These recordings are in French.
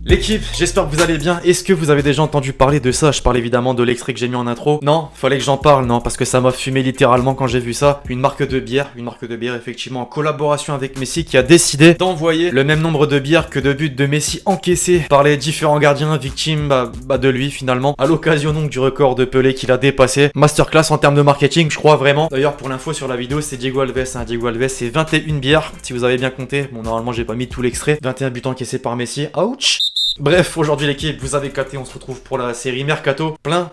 L'équipe, j'espère que vous allez bien. Est-ce que vous avez déjà entendu parler de ça? Je parle évidemment de l'extrait que j'ai mis en intro. Non, fallait que j'en parle, non, parce que ça m'a fumé littéralement quand j'ai vu ça. Une marque de bière effectivement en collaboration avec Messi qui a décidé d'envoyer le même nombre de bières que de buts de Messi encaissés par les différents gardiens victimes de lui finalement. À l'occasion donc du record de Pelé qu'il a dépassé. Masterclass en termes de marketing, je crois vraiment. D'ailleurs pour l'info sur la vidéo c'est Diego Alves. Diego Alves c'est 21 bières, si vous avez bien compté. Bon normalement j'ai pas mis tout l'extrait. 21 buts encaissés par Messi. Ouch. Bref, aujourd'hui l'équipe, vous avez capté, on se retrouve pour la série Mercato. Plein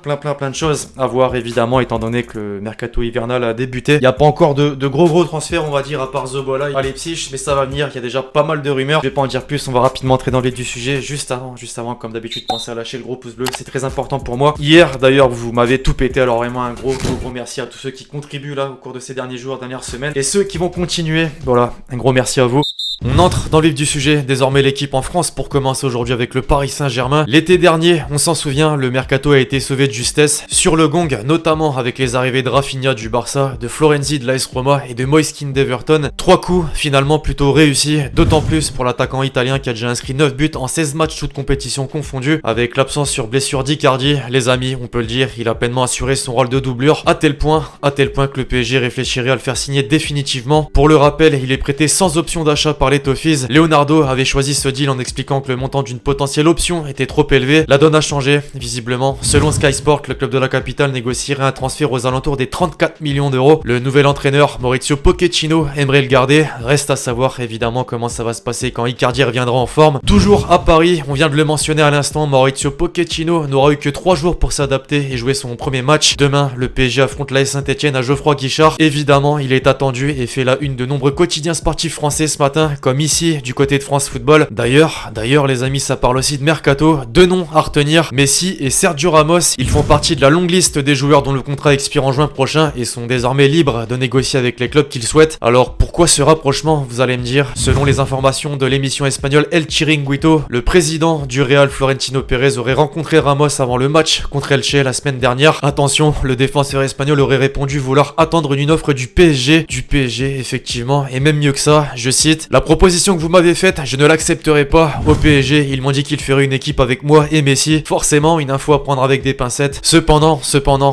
de choses à voir évidemment, étant donné que le Mercato hivernal a débuté. Il n'y a pas encore de gros transferts, on va dire, à part Zobola à Leipzig, mais ça va venir, il y a déjà pas mal de rumeurs. Je vais pas en dire plus, on va rapidement entrer dans le vif du sujet. Juste avant, comme d'habitude, pensez à lâcher le gros pouce bleu, c'est très important pour moi. Hier, d'ailleurs, vous m'avez tout pété, alors vraiment un gros merci à tous ceux qui contribuent là au cours de ces derniers jours, dernières semaines, et ceux qui vont continuer. Voilà, un gros merci à vous. On entre dans le vif du sujet, désormais l'équipe en France pour commencer aujourd'hui avec le Paris Saint-Germain. L'été dernier, on s'en souvient, le Mercato a été sauvé de justesse sur le gong, notamment avec les arrivées de Rafinha du Barça, de Florenzi de l'AS Roma et de Moiskin d'Everton. 3 coups finalement plutôt réussis, d'autant plus pour l'attaquant italien qui a déjà inscrit 9 buts en 16 matchs toutes compétitions confondues. Avec l'absence sur blessure d'Icardi, les amis, on peut le dire, il a pleinement assuré son rôle de doublure, à tel point que le PSG réfléchirait à le faire signer définitivement. Pour le rappel, il est prêté sans option d'achat par les Toffees. Leonardo avait choisi ce deal en expliquant que le montant d'une potentielle option était trop élevé. La donne a changé, visiblement. Selon Sky Sport, le club de la capitale négocierait un transfert aux alentours des 34 millions d'euros. Le nouvel entraîneur, Maurizio Pochettino, aimerait le garder. Reste à savoir évidemment comment ça va se passer quand Icardi reviendra en forme. Toujours à Paris, on vient de le mentionner à l'instant, Maurizio Pochettino n'aura eu que 3 jours pour s'adapter et jouer son premier match. Demain, le PSG affronte l'AS Saint-Etienne à Geoffroy Guichard. Évidemment, il est attendu et fait la une de nombreux quotidiens sportifs français ce matin, comme ici du côté de France Football. D'ailleurs les amis, ça parle aussi de Mercato. 2 noms à retenir, Messi et Sergio Ramos. Ils font partie de la longue liste des joueurs dont le contrat expire en juin prochain et sont désormais libres de négocier avec les clubs qu'ils souhaitent. Alors pourquoi ce rapprochement, vous allez me dire? Selon les informations de l'émission espagnole El Chiringuito, le président du Real Florentino Pérez aurait rencontré Ramos avant le match contre Elche la semaine dernière. Attention, le défenseur espagnol aurait répondu vouloir attendre une offre du PSG. Du PSG effectivement, et même mieux que ça, je cite: la proposition que vous m'avez faite, je ne l'accepterai pas. Au PSG, ils m'ont dit qu'ils feraient une équipe avec moi et Messi. Forcément, une info à prendre avec des pincettes. Cependant,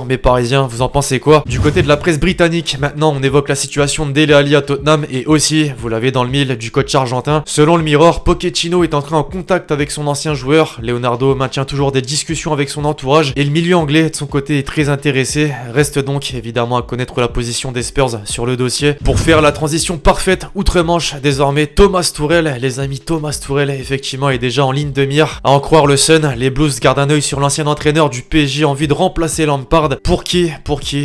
mes Parisiens, vous en pensez quoi? Du côté de la presse britannique, maintenant, on évoque la situation de Dele Alli à Tottenham et aussi, vous l'avez dans le mille, du coach argentin. Selon le Mirror, Pochettino est entré en contact avec son ancien joueur. Leonardo maintient toujours des discussions avec son entourage et le milieu anglais, de son côté, est très intéressé. Reste donc évidemment à connaître la position des Spurs sur le dossier. Pour faire la transition parfaite outre-Manche, désormais Thomas Tuchel, les amis, Thomas Tuchel effectivement est déjà en ligne de mire. À en croire le Sun, les Blues gardent un œil sur l'ancien entraîneur du PSG en vue de remplacer Lampard. Pour qui,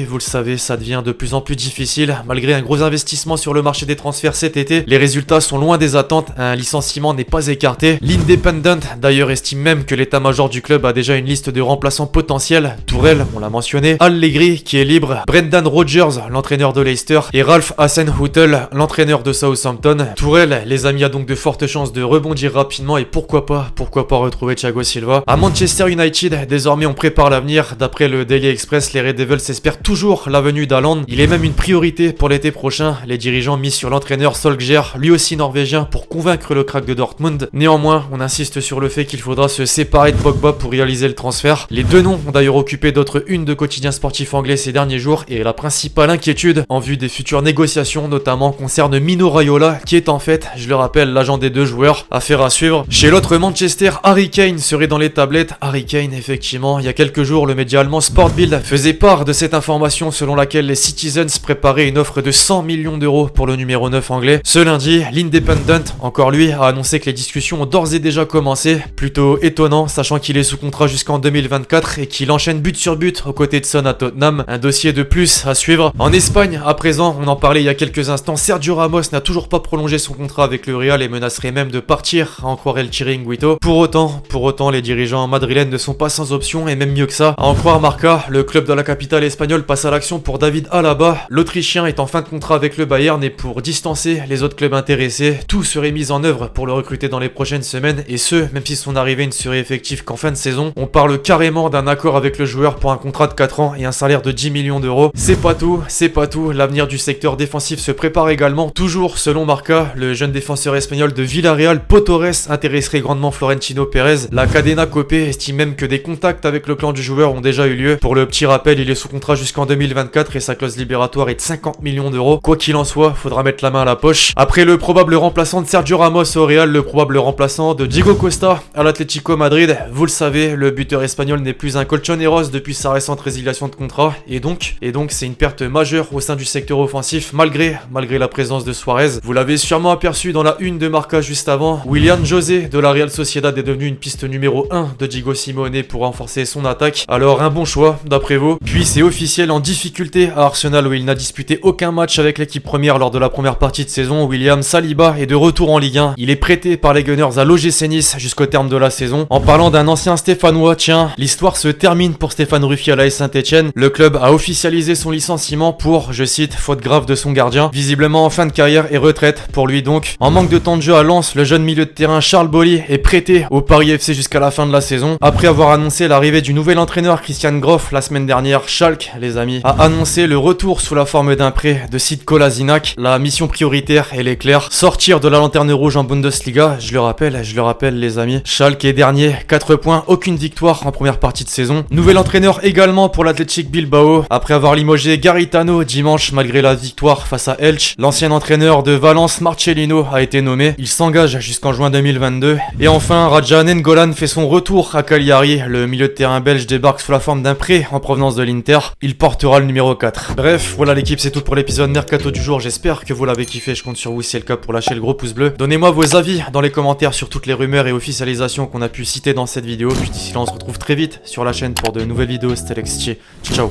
vous le savez, ça devient de plus en plus difficile. Malgré un gros investissement sur le marché des transferts cet été, les résultats sont loin des attentes. Un licenciement n'est pas écarté. L'Independent d'ailleurs estime même que l'état-major du club a déjà une liste de remplaçants potentiels. Tuchel, on l'a mentionné, Allegri qui est libre, Brendan Rodgers, l'entraîneur de Leicester, et Ralph Hasenhüttl, l'entraîneur de Southampton. Tuchel, les amis, a donc de fortes chances de rebondir rapidement et pourquoi pas retrouver Thiago Silva. À Manchester United, désormais on prépare l'avenir. D'après le Daily Express, les Red Devils espèrent toujours la venue d'Haaland. Il est même une priorité pour l'été prochain. Les dirigeants misent sur l'entraîneur Solskjaer, lui aussi norvégien, pour convaincre le crack de Dortmund. Néanmoins, on insiste sur le fait qu'il faudra se séparer de Pogba pour réaliser le transfert. Les deux noms ont d'ailleurs occupé d'autres unes de quotidiens sportifs anglais ces derniers jours et la principale inquiétude en vue des futures négociations notamment concerne Mino Raiola qui est en fait, je le rappelle, l'agent des deux joueurs. Affaire à suivre. Chez l'autre Manchester, Harry Kane serait dans les tablettes. Harry Kane, effectivement, il y a quelques jours, le média allemand Sportbild faisait part de cette information selon laquelle les Citizens préparaient une offre de 100 millions d'euros pour le numéro 9 anglais. Ce lundi, l'Independent, encore lui, a annoncé que les discussions ont d'ores et déjà commencé. Plutôt étonnant, sachant qu'il est sous contrat jusqu'en 2024 et qu'il enchaîne but sur but aux côtés de Son à Tottenham. Un dossier de plus à suivre. En Espagne, à présent, on en parlait il y a quelques instants, Sergio Ramos n'a toujours pas prolongé son contrat avec le Real et menacerait même de partir, à en croire El Chiringuito. Pour autant, les dirigeants madrilènes ne sont pas sans option et même mieux que ça. À en croire Marca, le club de la capitale espagnole passe à l'action pour David Alaba. L'Autrichien est en fin de contrat avec le Bayern et pour distancer les autres clubs intéressés, tout serait mis en œuvre pour le recruter dans les prochaines semaines et ce, même si son arrivée ne serait effective qu'en fin de saison. On parle carrément d'un accord avec le joueur pour un contrat de 4 ans et un salaire de 10 millions d'euros. C'est pas tout, l'avenir du secteur défensif se prépare également. Toujours selon Marca, le jeune défenseur espagnol de Villarreal, Pau Torres, intéresserait grandement Florentino Pérez. La Cadena Cope estime même que des contacts avec le clan du joueur ont déjà eu lieu. Pour le petit rappel, il est sous contrat jusqu'en 2024 et sa clause libératoire est de 50 millions d'euros. Quoi qu'il en soit, faudra mettre la main à la poche. Après le probable remplaçant de Sergio Ramos au Real, le probable remplaçant de Diego Costa à l'Atlético Madrid, vous le savez, le buteur espagnol n'est plus un colchoneros depuis sa récente résiliation de contrat et donc c'est une perte majeure au sein du secteur offensif malgré la présence de Suarez. Vous l'avez sûrement aperçu dans la une de Marca juste avant, Willian José de la Real Sociedad est devenu une piste numéro 1 de Diego Simeone pour renforcer son attaque. Alors un bon choix d'après vous. Puis c'est officiel, en difficulté à Arsenal où il n'a disputé aucun match avec l'équipe première lors de la première partie de saison. William Saliba est de retour en Ligue 1. Il est prêté par les Gunners à l'OGC Nice jusqu'au terme de la saison. En parlant d'un ancien Stéphanois, tiens, l'histoire se termine pour Stéphane Ruffier à l'AS Saint-Etienne. Le club a officialisé son licenciement pour, je cite, faute grave de son gardien. Visiblement en fin de carrière et retraite pour lui donc. En manque de temps de jeu à Lens, le jeune milieu de terrain Charles Bolly est prêté au Paris FC jusqu'à la fin de la saison. Après avoir annoncé l'arrivée du nouvel entraîneur Christian Groff la semaine dernière, Schalke, les amis, a annoncé le retour sous la forme d'un prêt de Sid Kolasinac. La mission prioritaire, elle est claire, sortir de la lanterne rouge en Bundesliga. Je le rappelle les amis. Schalke est dernier, 4 points, aucune victoire en première partie de saison. Nouvel entraîneur également pour l'Athletic Bilbao. Après avoir limogé Garitano dimanche malgré la victoire face à Elche, l'ancien entraîneur de Valence Marcelino a été nommé. Il s'engage jusqu'en juin 2022. Et enfin, Raja Nengolan fait son retour à Cagliari. Le milieu de terrain belge débarque sous la forme d'un prêt en provenance de l'Inter. Il portera le numéro 4. Bref, voilà l'équipe, c'est tout pour l'épisode Mercato du jour. J'espère que vous l'avez kiffé. Je compte sur vous si c'est le cas pour lâcher le gros pouce bleu. Donnez-moi vos avis dans les commentaires sur toutes les rumeurs et officialisations qu'on a pu citer dans cette vidéo. Puis d'ici là, on se retrouve très vite sur la chaîne pour de nouvelles vidéos. C'était Lex. Ciao.